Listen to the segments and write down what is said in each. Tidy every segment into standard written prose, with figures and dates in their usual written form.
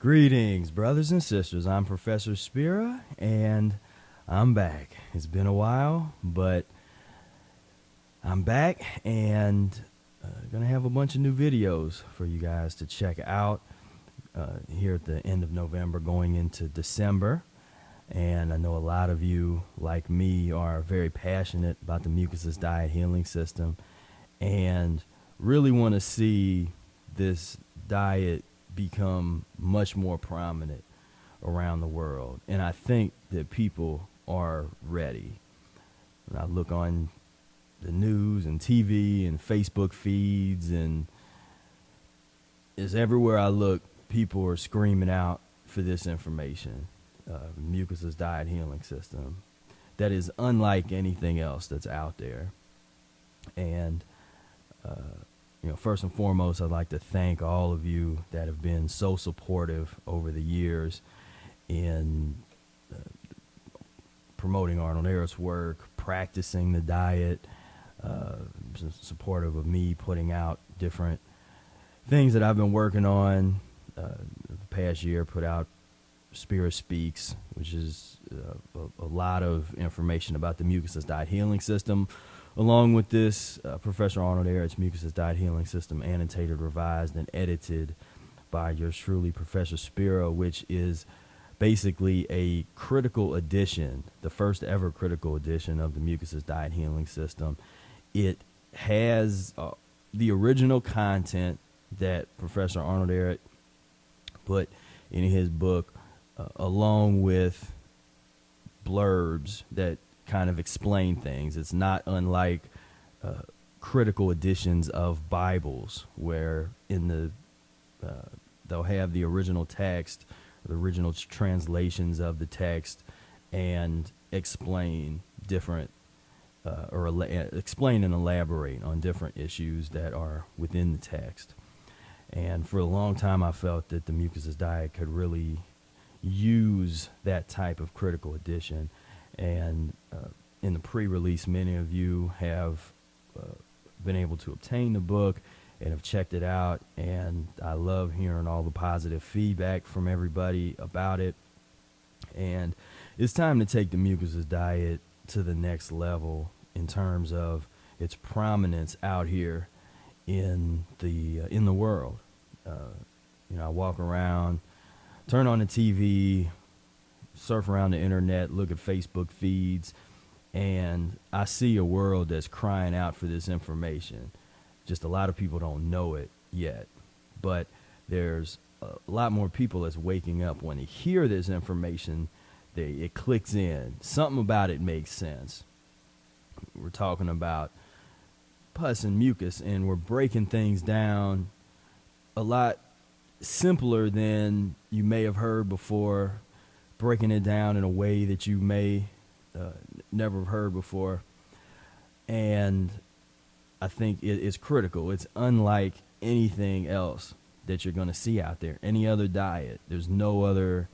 Greetings, brothers and sisters. I'm Professor Spira, and I'm back. It's been a while, but I'm back, and going to have a bunch of new videos for you guys to check out here at the end of November going into December. And I know a lot of you, like me, are very passionate about the Mucusless Diet Healing System and really want to see this diet become much more prominent around the world. And I think that people are ready. When I look on the news and TV and Facebook feeds, and it's everywhere I look, people are screaming out for this information. Mucusless Diet Healing System that is unlike anything else that's out there. And first and foremost, I'd like to thank all of you that have been so supportive over the years in promoting Arnold Ehret's work, practicing the diet, supportive of me putting out different things that I've been working on. The past year, put out Spira Speaks, which is a lot of information about the Mucusless Diet Healing System, along with this Professor Arnold Ehret's Mucusless Diet Healing System, annotated, revised, and edited by yours truly, Professor Spira, which is basically a critical edition, the first ever critical edition of the Mucusless Diet Healing System. It has the original content that Professor Arnold Ehret put in his book, along with blurbs that kind of explain things. It's not unlike critical editions of Bibles, where in the they'll have the original text, the original translations of the text, and explain different explain and elaborate on different issues that are within the text. And for a long time, I felt that the Mucusless Diet could really use that type of critical edition. And in the pre-release, many of you have been able to obtain the book and have checked it out. And I love hearing all the positive feedback from everybody about it. And it's time to take the Mucusless Diet to the next level in terms of its prominence out here in the world. I walk around, turn on the TV, surf around the internet, look at Facebook feeds, and I see a world that's crying out for this information. Just a lot of people don't know it yet, but there's a lot more people that's waking up when they hear this information. It clicks in. Something about it makes sense. We're talking about pus and mucus, and we're breaking things down a lot simpler than you may have heard before, breaking it down in a way that you may never have heard before. And I think it's critical. It's unlike anything else that you're going to see out there, any other diet. There's no other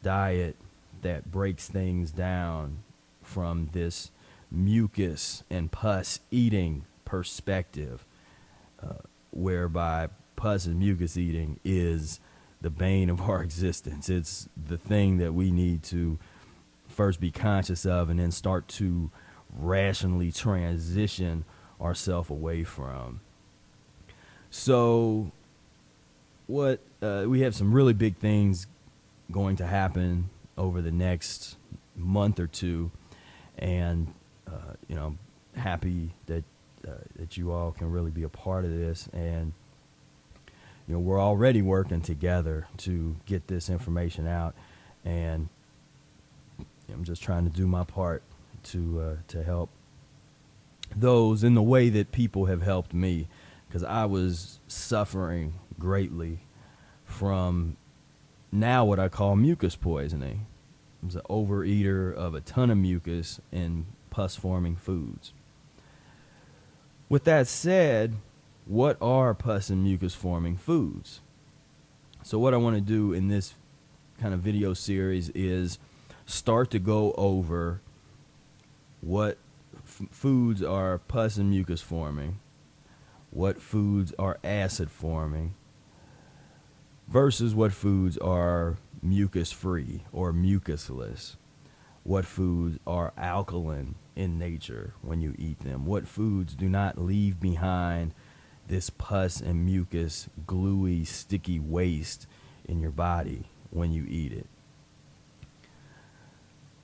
diet that breaks things down from this mucus and pus eating perspective, whereby pus and mucus eating is the bane of our existence. It's the thing that we need to first be conscious of and then start to rationally transition ourselves away from. So what we have some really big things going to happen over the next month or two, and I'm happy that you all can really be a part of this. And we're already working together to get this information out, and I'm just trying to do my part to help those in the way that people have helped me, because I was suffering greatly from now what I call mucus poisoning. I was an overeater of a ton of mucus and pus-forming foods. With that said, what are pus and mucus-forming foods? So what I want to do in this kind of video series is start to go over what foods are pus and mucus-forming, what foods are acid-forming, versus what foods are mucus-free or mucusless. What foods are alkaline in nature when you eat them? What foods do not leave behind this pus and mucus, gluey, sticky waste in your body when you eat it?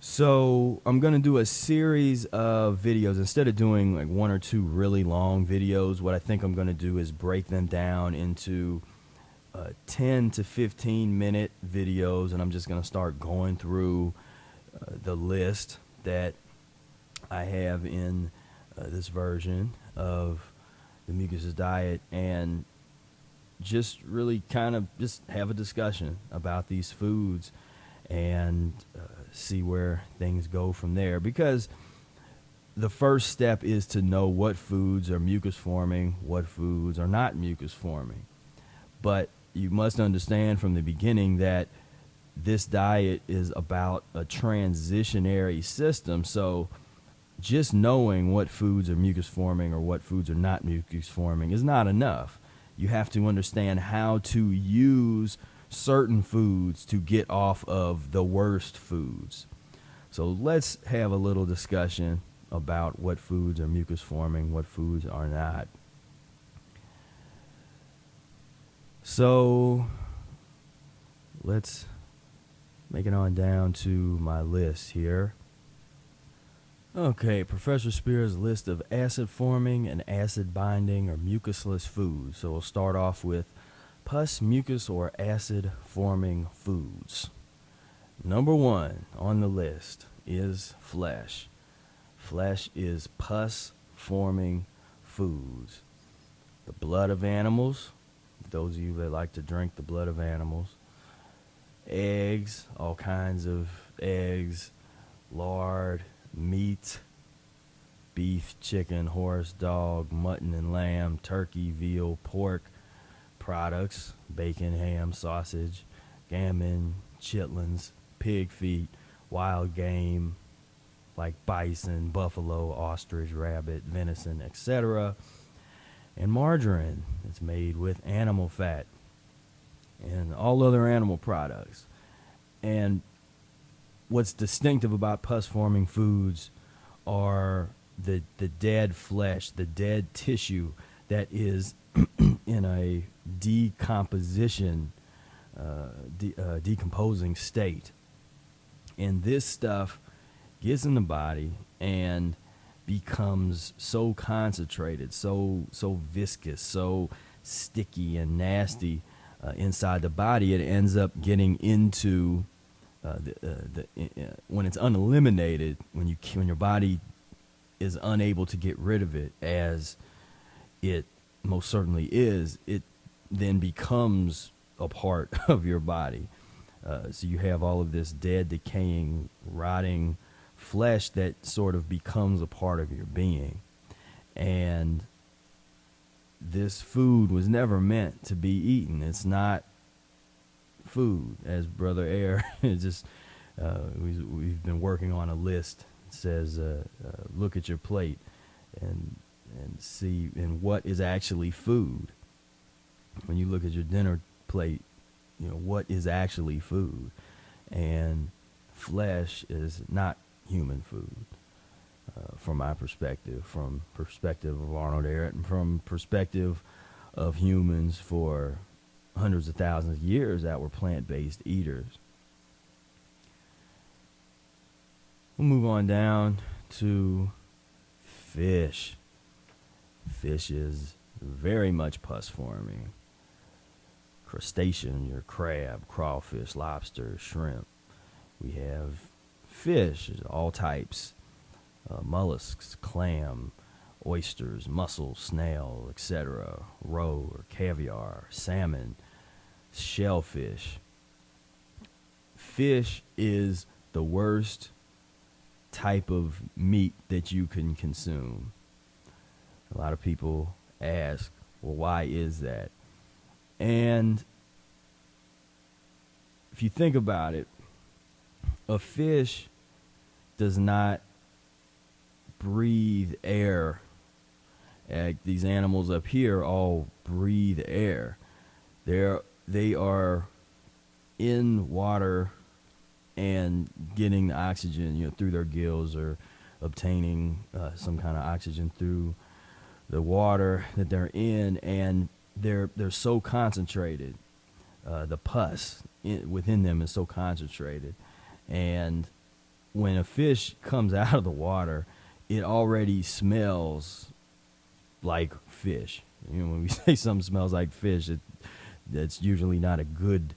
So I'm going to do a series of videos. Instead of doing like 1 or 2 really long videos, what I think I'm going to do is break them down into 10 to 15 minute videos, and I'm just going to start going through the list that I have in this version of the Mucusless Diet, and just really kind of just have a discussion about these foods and see where things go from there. Because the first step is to know what foods are mucus forming, what foods are not mucus forming. But you must understand from the beginning that this diet is about a transitionary system. So just knowing what foods are mucus forming or what foods are not mucus forming is not enough. You have to understand how to use certain foods to get off of the worst foods. So let's have a little discussion about what foods are mucus forming, what foods are not. So let's make it on down to my list here. Okay, Professor Spira's list of acid-forming and acid-binding or mucusless foods. So we'll start off with pus, mucus, or acid-forming foods. Number 1 on the list is flesh. Flesh is pus-forming foods. The blood of animals, those of you that like to drink the blood of animals. Eggs, all kinds of eggs, lard, meat, beef, chicken, horse, dog, mutton and lamb, turkey, veal, pork products, bacon, ham, sausage, gammon, chitlins, pig feet, wild game like bison, buffalo, ostrich, rabbit, venison, etc. And margarine. It's made with animal fat and all other animal products. And what's distinctive about pus-forming foods are the dead flesh, the dead tissue that is in a decomposing state. And this stuff gets in the body and becomes so concentrated, so viscous, so sticky and nasty inside the body, it ends up getting into when it's uneliminated, when your body is unable to get rid of it, as it most certainly is, it then becomes a part of your body. So you have all of this dead, decaying, rotting flesh that sort of becomes a part of your being. And this food was never meant to be eaten. It's not food, as Brother Air just we've been working on a list. It says look at your plate and see and what is actually food. When you look at your dinner plate, you know what is actually food. And flesh is not human food, from my perspective, from perspective of Arnold Ehret, and from perspective of humans for hundreds of thousands of years that were plant-based eaters. We'll move on down to fish. Fish is very much pus-forming. Crustacean, your crab, crawfish, lobster, shrimp. We have fish, all types, mollusks, clam, oysters, mussels, snail, etc., roe or caviar, salmon, shellfish. Fish is the worst type of meat that you can consume. A lot of people ask, well, why is that? And if you think about it, a fish does not breathe air. These animals up here all breathe air. They're they are in water and getting the oxygen, through their gills, or obtaining some kind of oxygen through the water that they're in, and they're so concentrated. The pus within them is so concentrated, and when a fish comes out of the water, it already smells like fish. When we say something smells like fish, that's usually not a good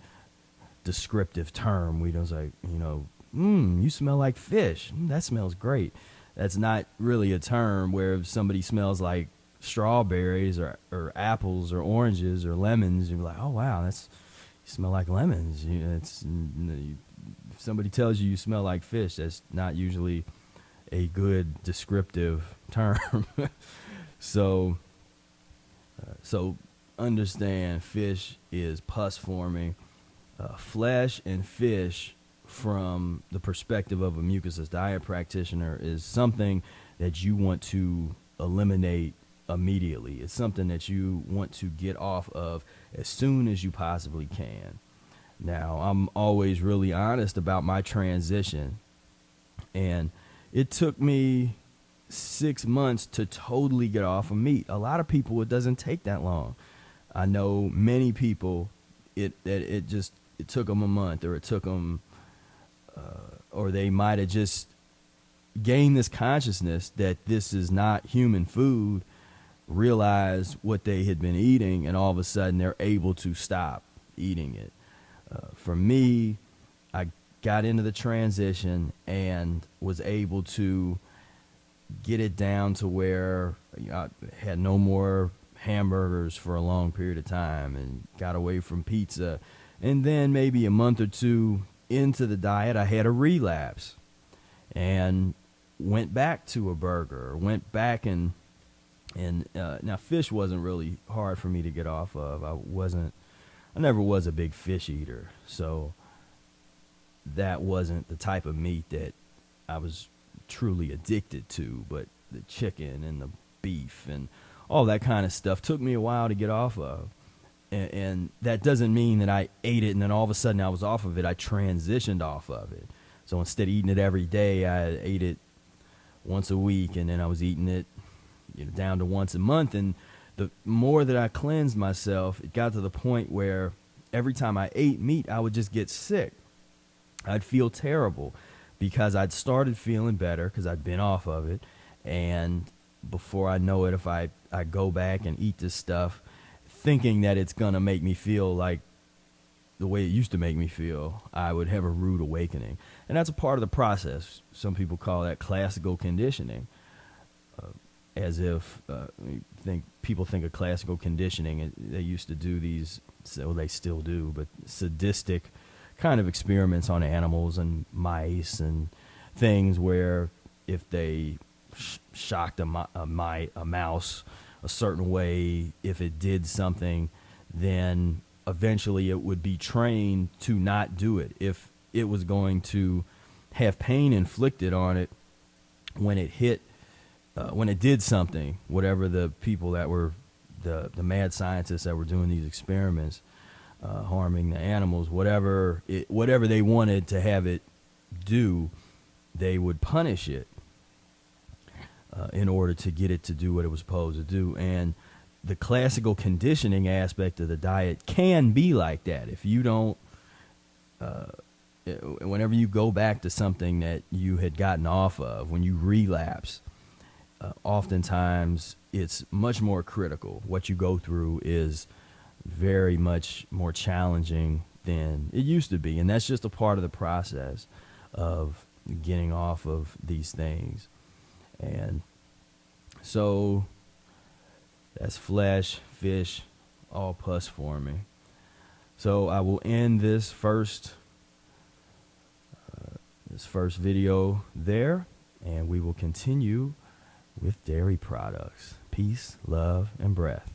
descriptive term. We don't say, you smell like fish. That smells great. That's not really a term where if somebody smells like strawberries or apples or oranges or lemons, you're like, oh wow, you smell like lemons. If somebody tells you smell like fish, that's not usually a good descriptive term. So understand, fish is pus forming. Flesh and fish, from the perspective of a mucusless diet practitioner, is something that you want to eliminate immediately. It's something that you want to get off of as soon as you possibly can. Now, I'm always really honest about my transition, and it took me 6 months to totally get off of meat. A lot of people, it doesn't take that long. I know many people, it took them a month, or it took them, or they might have just gained this consciousness that this is not human food, realized what they had been eating, and all of a sudden they're able to stop eating it. For me, I got into the transition and was able to get it down to where I had no more hamburgers for a long period of time, and got away from pizza. And then maybe a month or two into the diet, I had a relapse and went back to a burger, went back and now fish wasn't really hard for me to get off of. I never was a big fish eater, so that wasn't the type of meat that I was truly addicted to. But the chicken and the beef and all that kind of stuff took me a while to get off of. And that doesn't mean that I ate it and then all of a sudden I was off of it. I transitioned off of it. So instead of eating it every day, I ate it once a week, and then I was eating it down to once a month. And the more that I cleansed myself, it got to the point where every time I ate meat, I would just get sick. I'd feel terrible because I'd started feeling better because I'd been off of it. And before I know it, if I go back and eat this stuff, thinking that it's going to make me feel like the way it used to make me feel, I would have a rude awakening. And that's a part of the process. Some people call that classical conditioning, as if people think of classical conditioning, and they used to do these, well, they still do, but sadistic kind of experiments on animals and mice and things where if they shocked a mouse a certain way, if it did something, then eventually it would be trained to not do it. If it was going to have pain inflicted on it when it did something, whatever the people that were the mad scientists that were doing these experiments, harming the animals, whatever they wanted to have it do, they would punish it in order to get it to do what it was supposed to do. And the classical conditioning aspect of the diet can be like that. If you don't, whenever you go back to something that you had gotten off of, when you relapse, oftentimes it's much more critical. What you go through is very much more challenging than it used to be. And that's just a part of the process of getting off of these things. And so that's flesh, fish, all pus forming. So I will end this first video there, and we will continue with dairy products. Peace, love, and breath.